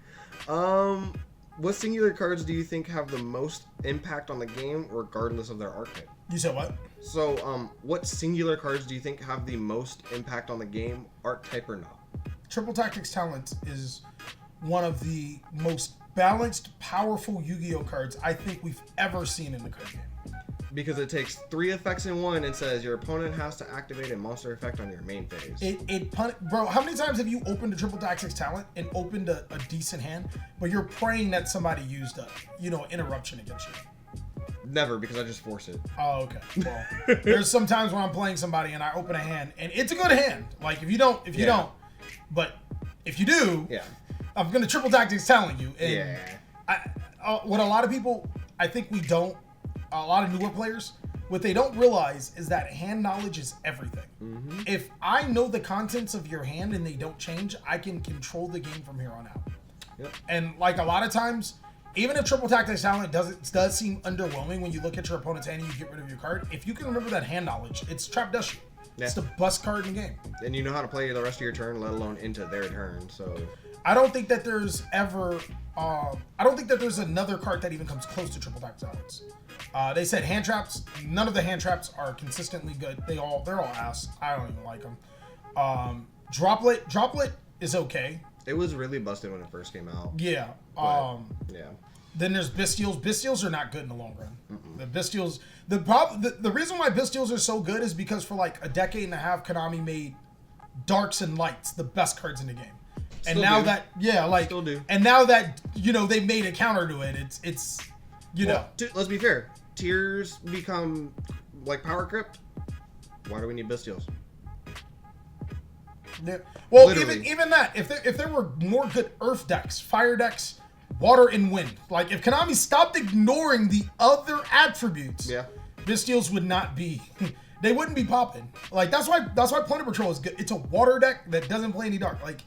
What singular cards do you think have the most impact on the game, regardless of their archetype?
You said what?
So, what singular cards do you think have the most impact on the game, archetype or not?
Triple Tactics Talent is one of the most balanced, powerful Yu-Gi-Oh cards I think we've ever seen in the card game.
Because it takes 3 effects in one and says your opponent has to activate a monster effect on your main phase.
Bro, how many times have you opened a Triple Tactics Talent and opened a decent hand, but you're praying that somebody used interruption against you?
Never, because I just force it.
Oh, okay. Well, there's some times when I'm playing somebody and I open a hand and it's a good hand. Like if you don't, but if you do,
yeah,
I'm gonna Triple Tactics Talent you. And
yeah.
What a lot of people, I think a lot of newer players, what they don't realize is that hand knowledge is everything.
Mm-hmm.
If I know the contents of your hand and they don't change, I can control the game from here on out.
Yep.
And like a lot of times, even if Triple Tactics Talent does seem underwhelming when you look at your opponent's hand and you get rid of your card, if you can remember that hand knowledge, it's Trap Dust You.
Yeah.
It's the best card in the game.
And you know how to play the rest of your turn, let alone into their turn, so...
I don't think that there's ever... I don't think that there's another card that even comes close to Triple Tactics Talents. They said hand traps. None of the hand traps are consistently good. They're all ass. I don't even like them. Droplet is okay.
It was really busted when it first came out.
Yeah.
Yeah.
Then there's Bystials. Bystials are not good in the long run. The Bystials, the reason why Bystials are so good is because for like a decade and a half, Konami made Darks and Lights the best cards in the game. And
Still
now
do.
that, yeah, like,
Still do.
and now that, you know, they made a counter to it, it's you know.
Let's be fair. Tiers become like Power Crypt. Why do we need Bystials?
Yeah. Well,
Literally.
even that, if there were more good Earth decks, Fire decks, Water and Wind, like if Konami stopped ignoring the other attributes,
Yeah.
Bystials would not be, they wouldn't be popping. Like that's why Planet Patrol is good. It's a water deck that doesn't play any dark. Like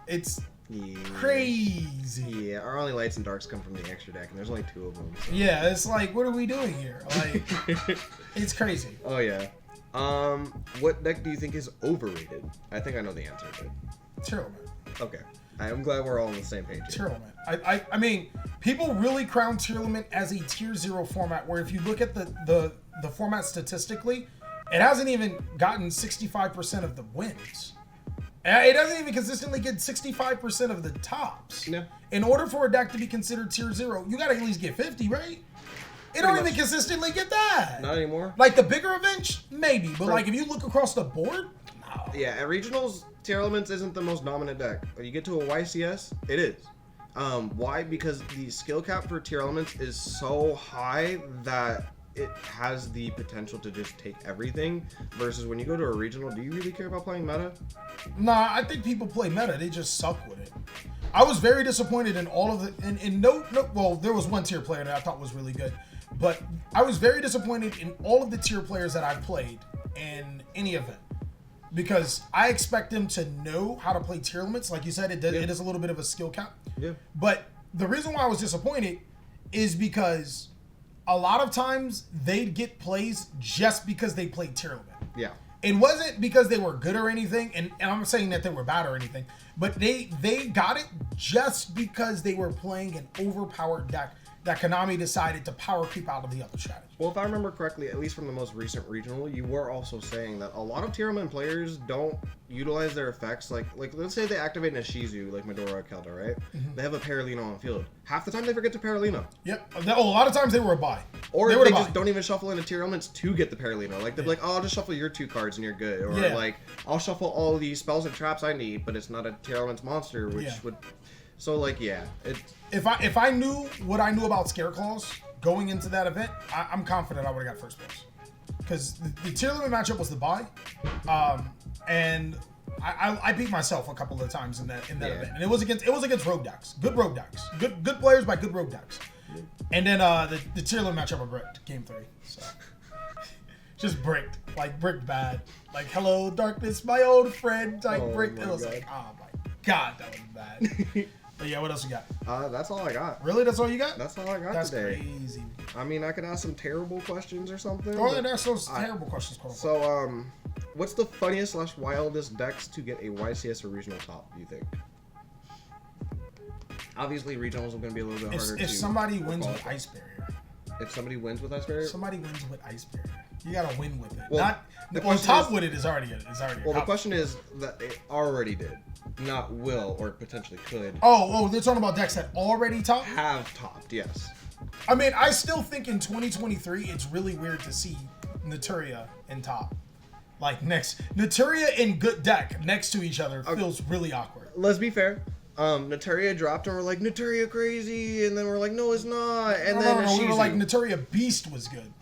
it's crazy.
Yeah, our only lights and darks come from the extra deck, and there's only 2 of them. So.
Yeah, it's like, what are we doing here? Like, it's crazy.
Oh yeah. What deck do you think is overrated? I think I know the answer, but
Tearlament.
okay. I'm glad we're all on the same page here.
Tearlament. I mean, people really crown Tearlament as a tier 0 format, where if you look at the format statistically, it hasn't even gotten 65% of the wins. It doesn't even consistently get 65% of the tops.
Yeah.
In order for a deck to be considered tier 0, you gotta at least get 50, right? It don't even consistently get that.
Not anymore.
Like the bigger events, maybe. But like if you look across the board, no.
Yeah, at regionals, Tier Elements isn't the most dominant deck. When you get to a YCS, it is. Why? Because the skill cap for Tier Elements is so high that it has the potential to just take everything. Versus when you go to a regional, do you really care about playing meta?
Nah, I think people play meta. They just suck with it. I was very disappointed in all of the. In no, well, there was one tier player that I thought was really good, but I was very disappointed in all of the tier players that I've played in any event, because I expect them to know how to play tier limits. Like you said, it is a little bit of a skill cap.
Yeah.
But the reason why I was disappointed is because a lot of times they'd get plays just because they played tier limit.
Yeah.
It wasn't because they were good or anything, and I'm not saying that they were bad or anything, but they got it just because they were playing an overpowered deck that Konami decided to power creep out of the other strategy.
Well, if I remember correctly, at least from the most recent regional, you were also saying that a lot of Tier 1 players don't utilize their effects. Like let's say they activate an Shizu, like Medora or Kelda, right?
Mm-hmm.
They have a Paralino on field. Half the time they forget to Paralino.
Yep. A lot of times they were a buy.
Or
they
they
were a
just
buy.
don't even shuffle into Tier Elements to get the Paralino. Like, they'll be like, oh, I'll just shuffle your 2 cards and you're good. Or
Yeah.
like, I'll shuffle all the spells and traps I need, but it's not a Tier Elements monster, which would... So, like, yeah.
If I knew what I knew about Scareclaws going into that event, I'm confident I would have got first place. Because the tier limit matchup was the buy, and I beat myself a couple of times in that event, and it was against rogue decks, good rogue decks, good players by good rogue decks, and then the tier limit matchup I bricked game 3, so just bricked bad, like hello darkness my old friend, bricked. It was like, oh my god, that was bad. But yeah, what else you got?
That's all I got.
Really? That's all you got?
That's all I got
That's
today.
Crazy.
I mean, I could ask some terrible questions or something.
Oh, yeah, that's those terrible questions.
So, what's the funniest / wildest decks to get a YCS or regional top, do you think? Obviously, regionals are going to be a little bit harder
If somebody wins with Ice Barrier.
If somebody wins with Ice Barrier?
Somebody wins with Ice Barrier. You gotta win with it.
Well,
On top with it is already
Well, the question is that it already did, not will or potentially could.
Oh, they're talking about decks that already topped?
Have topped, yes.
I mean, I still think in 2023, it's really weird to see Naturia in top. Like, Naturia and good deck next to each other feels really awkward.
Let's be fair. Naturia dropped and we're like, Naturia crazy, and then we're like, no, it's not. And then
we were like, Naturia Beast was good.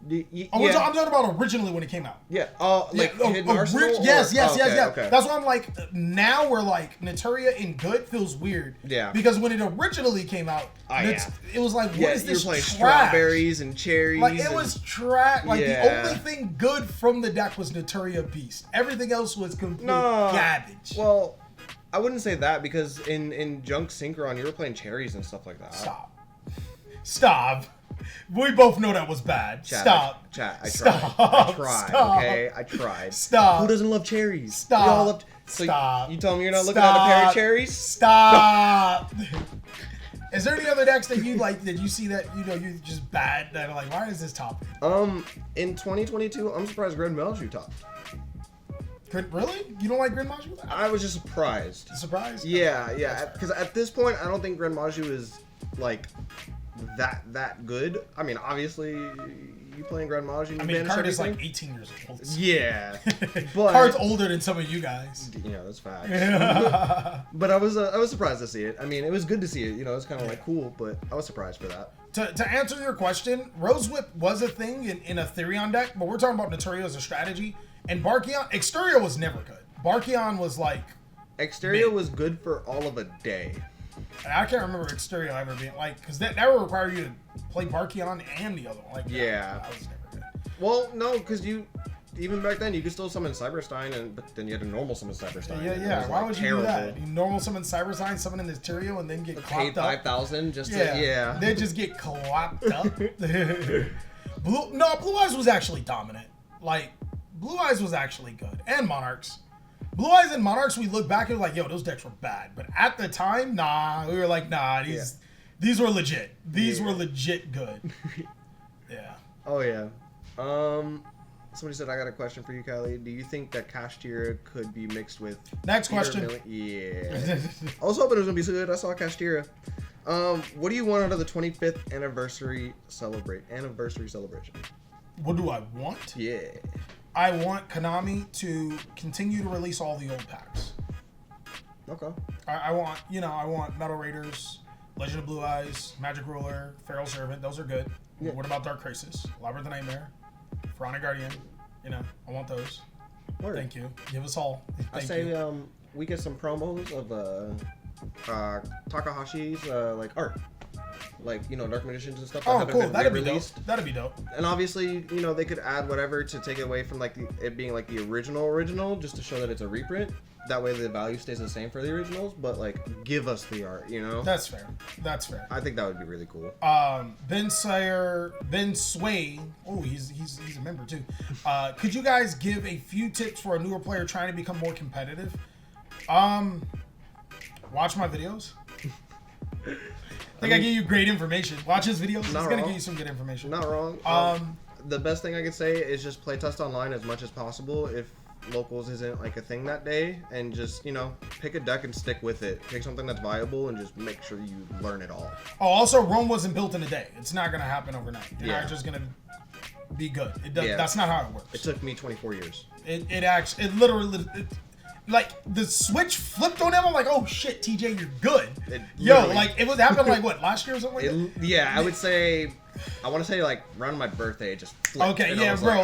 Yeah.
I'm talking about originally when it came out.
Yeah. Hidden Arsenal?
Yes.
Okay.
That's why I'm like, now we're like, Naturia in good feels weird.
Yeah.
Because when it originally came out, it was like, what is this
you were playing
trash?
Strawberries and cherries.
Like, it was trash. Like,
Yeah.
the only thing good from the deck was Naturia Beast. Everything else was complete garbage.
Well, I wouldn't say that, because in Junk Synchron, you were playing cherries and stuff like that.
Stop. We both know that was bad. Stop.
I tried.
Stop.
I tried.
Stop.
Okay, I tried.
Stop.
Who doesn't love cherries?
Stop.
We all love.
Stop.
You tell me you're not looking at a pair of cherries?
Stop. Is there any other decks that you like that you see that you just bad that are like, why is this top?
In 2022, I'm surprised Grand Malju topped.
Really? You don't like Grand Maju?
I was just surprised.
Surprised?
Yeah. Because at this point, I don't think Grand Maju is like that good. I mean, obviously, you playing Grand Mage and you banish
Card is
everything.
like 18 years old.
Yeah, but
Card's older than some of you guys.
Yeah, that's facts. But I was surprised to see it. I mean, it was good to see it. You know, it's kind of like cool, but I was surprised for that.
To answer your question, Rose Whip was a thing in a Therion deck, but we're talking about Naturia as a strategy. And Barkion, Exteria was never good. Barkion was like...
Exteria was good for all of a day.
I can't remember Exteria ever being like... Because that would require you to play Barkion and the other one. Like,
yeah.
That was never good.
Well, no, because even back then, you could still summon Cyberstein, but then you had to normal summon Cyberstein.
Yeah. Why would you do that? You normal summon Cyberstein, summon in Tyrio, and then get clapped up.
5,000 just to, yeah.
They just get clapped up. Blue Eyes was actually dominant. Like, Blue Eyes was actually good. And Monarchs. Blue Eyes and Monarchs, we look back and we're like, yo, those decks were bad. But at the time, nah. We were like, nah, these were legit. These were legit good. Yeah.
Oh, yeah. Somebody said, I got a question for you, Callie. Do you think that Kashtira could be mixed with...
Next question.
Yeah. I was hoping it was going to be so good. I saw Kashtira. What do you want out of the 25th anniversary celebration?
What do I want?
Yeah.
I want Konami to continue to release all the old packs.
Okay.
I want Metal Raiders, Legend of Blue Eyes, Magic Ruler, Feral Servant. Those are good. Yeah. What about Dark Crisis, Labyrinth of Nightmare, Pharaonic Guardian? I want those. Word. Thank you. Give us all.
I say we get some promos of Takahashi's like art. Like, Dark Magicians and stuff.
Oh, cool. That'd be dope. That'd be dope.
And obviously, they could add whatever to take it away from like it being like the original, just to show that it's a reprint. That way the value stays the same for the originals, but like give us the art,
That's fair. I
think that would be really cool.
Ben Sway. Oh, he's a member too. Could you guys give a few tips for a newer player trying to become more competitive? Watch my videos. I give you great information. Watch his videos. He's going to give you some good information.
Not wrong. The best thing I could say is just play test online as much as possible if locals isn't like a thing that day, and just, pick a deck and stick with it. Pick something that's viable and just make sure you learn it all.
Oh, also, Rome wasn't built in a day. It's not going to happen overnight. You're not just going to be good. That's not how it works.
It took me 24 years.
It literally... Like, the switch flipped on him. I'm like, oh shit, TJ, you're good. It was happened like what, last year or something?
Yeah, I would say, I want to say like around my birthday, it just flipped.
Okay, yeah, bro.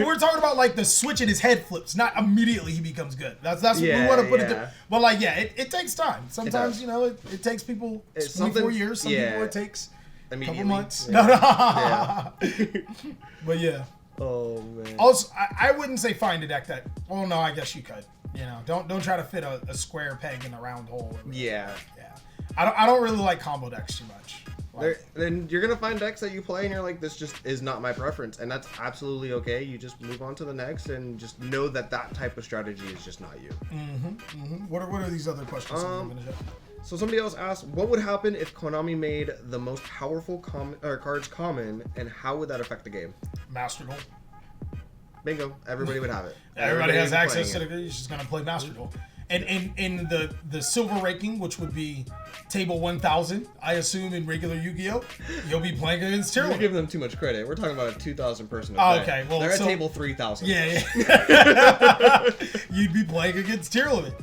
We're talking about like the switch in his head flips, not immediately he becomes good. That's what we want to put it to. But like, it takes time. Sometimes, it takes people 24 years. Some people it takes a couple months.
Yeah.
But yeah.
Oh man.
Also, I wouldn't say find a deck that. Well, no, I guess you could. Don't try to fit a square peg in a round hole.
Yeah.
I don't really like combo decks too much.
Then you're gonna find decks that you play and you're like, this just is not my preference, and that's absolutely okay. You just move on to the next and just know that type of strategy is just not you.
What are these other questions?
So somebody else asked, what would happen if Konami made the most powerful cards common, and how would that affect the game?
Master Duel.
Bingo. Everybody would have it.
Everybody has access to the. You're just gonna play Master Duel. And in the silver ranking, which would be table 1000, I assume in regular Yu-Gi-Oh, you'll be playing against Tyrio.
You're giving them too much credit. We're talking about a 2,000 person
event.
Oh,
okay. Well,
they're at table 3,000.
Yeah. You'd be playing against Tyrio.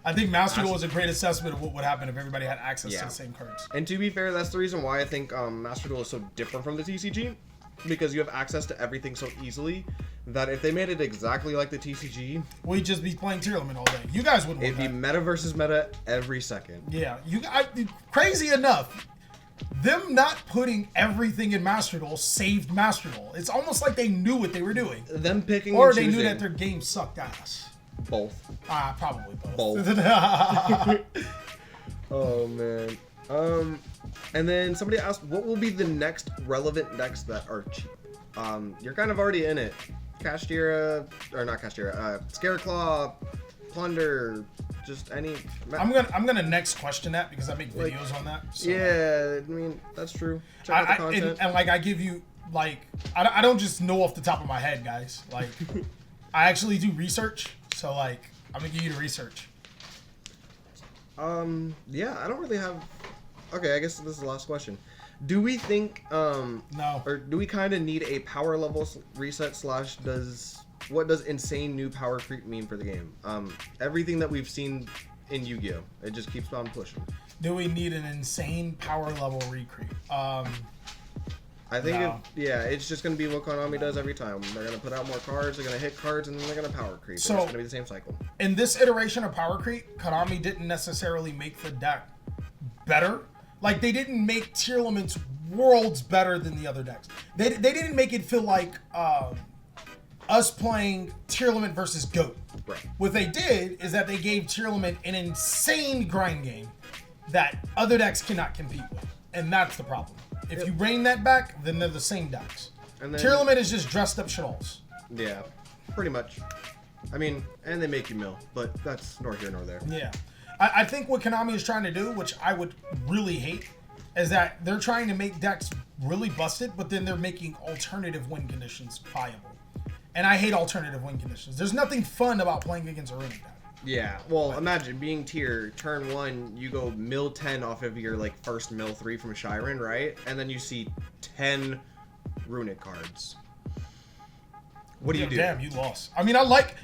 I think Master Duel was a great assessment of what would happen if everybody had access to the same cards.
And to be fair, that's the reason why I think Master Duel is so different from the TCG, because you have access to everything so easily that if they made it exactly like the TCG,
we'd just be playing Tyrio all day. You guys wouldn't.
It'd be meta versus meta every second.
Yeah, crazy enough, them not putting everything in Master Duel saved Master Duel. It's almost like they knew what they were doing.
Them picking
or
and
they
choosing.
knew that their game sucked ass.
Both.
Probably both.
Oh man. And then somebody asked, what will be the next relevant decks that are cheap? You're kind of already in it. Kashtira, or not Kashtira, Scareclaw, Plunder, just any.
I'm gonna next question that because I make videos on that. So.
Yeah, I mean that's true. Check out the content.
And I give you I don't just know off the top of my head, guys. Like I actually do research. So I'm gonna give you the research.
Yeah, I don't really have okay, I guess this is the last question. Do we think
No.
or do we kind of need a power level reset / what does insane new power creep mean for the game? Everything that we've seen in Yu-Gi-Oh, it just keeps on pushing.
Do we need an insane power level recreate?
I think
No.
it's just gonna be what Konami does every time. They're gonna put out more cards, they're gonna hit cards, and then they're gonna power creep.
So-
It's gonna be the same cycle.
In this iteration of Power Creep, Konami didn't necessarily make the deck better. Like, they didn't make Tier Limits worlds better than the other decks. They didn't make it feel like us playing Tier Limit versus GOAT.
Right.
What they did is that they gave Tier Limit an insane grind game that other decks cannot compete with. And that's the problem. If you rein that back, then they're the same decks.
And then-
Tier Limit is just dressed up Shadolls.
Yeah, pretty much. I mean, and they make you mill, but that's nor here nor there.
Yeah. I think what Konami is trying to do, which I would really hate, is that they're trying to make decks really busted, but then they're making alternative win conditions viable. And I hate alternative win conditions. There's nothing fun about playing against a runic deck.
Yeah, well, imagine being tier, turn 1, you go mill 10 off of your, like, first mill 3 from Shiren, right? And then you see 10 runic cards. What do you do?
Damn, you lost. I mean, I like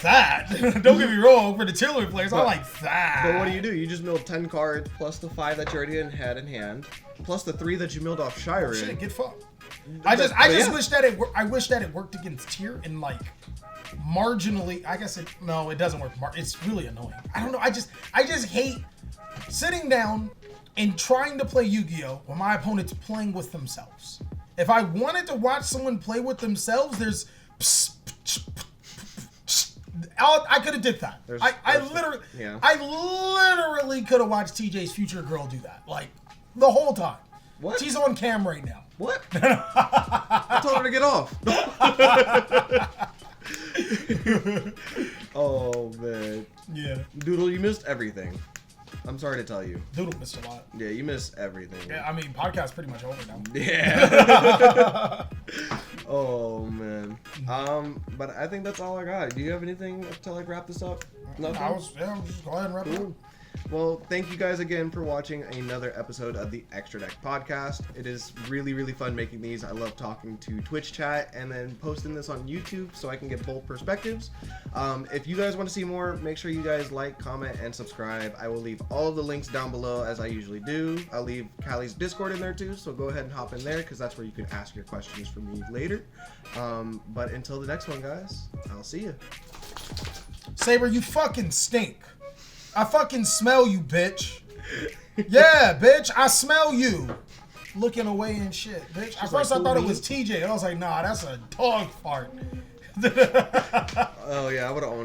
that. Don't get me wrong, for the Tier Limit players, I like that.
But what do? You just milled 10 cards, plus the 5 that you already had in hand, plus the 3 that you milled off Shiren.
Shit, get fucked. I just wish that I wish that it worked against Tier and, like, marginally. I guess it doesn't work. It's really annoying. I don't know. I just hate sitting down and trying to play Yu-Gi-Oh when my opponent's playing with themselves. If I wanted to watch someone play with themselves, there's I could have did that. I literally could have watched TJ's future girl do that, like, the whole time.
What?
She's on cam right now.
What? I told her to get off. Oh, man.
Yeah.
Doodle, you missed everything. I'm sorry to tell you.
Doodle missed a lot.
Yeah, you missed everything.
Yeah, I mean, podcast's pretty much over now.
Yeah. Oh, man. But I think that's all I got. Do you have anything to, like, wrap this up? Nothing?
I'll just go ahead and wrap it up.
Cool. Well, thank you guys again for watching another episode of the Extra Deck Podcast. It is really, really fun making these. I love talking to Twitch chat and then posting this on YouTube so I can get both perspectives. If you guys want to see more, make sure you guys like, comment, and subscribe. I will leave all of the links down below as I usually do. I'll leave Callie's Discord in there too, so go ahead and hop in there because that's where you can ask your questions for me later. But until the next one, guys, I'll see you.
Saber, you fucking stink. I fucking smell you, bitch. Yeah, bitch, I smell you. Looking away and shit, bitch. At first I thought it was TJ, and I was like, nah, that's a dog fart.
Oh yeah, I would have owned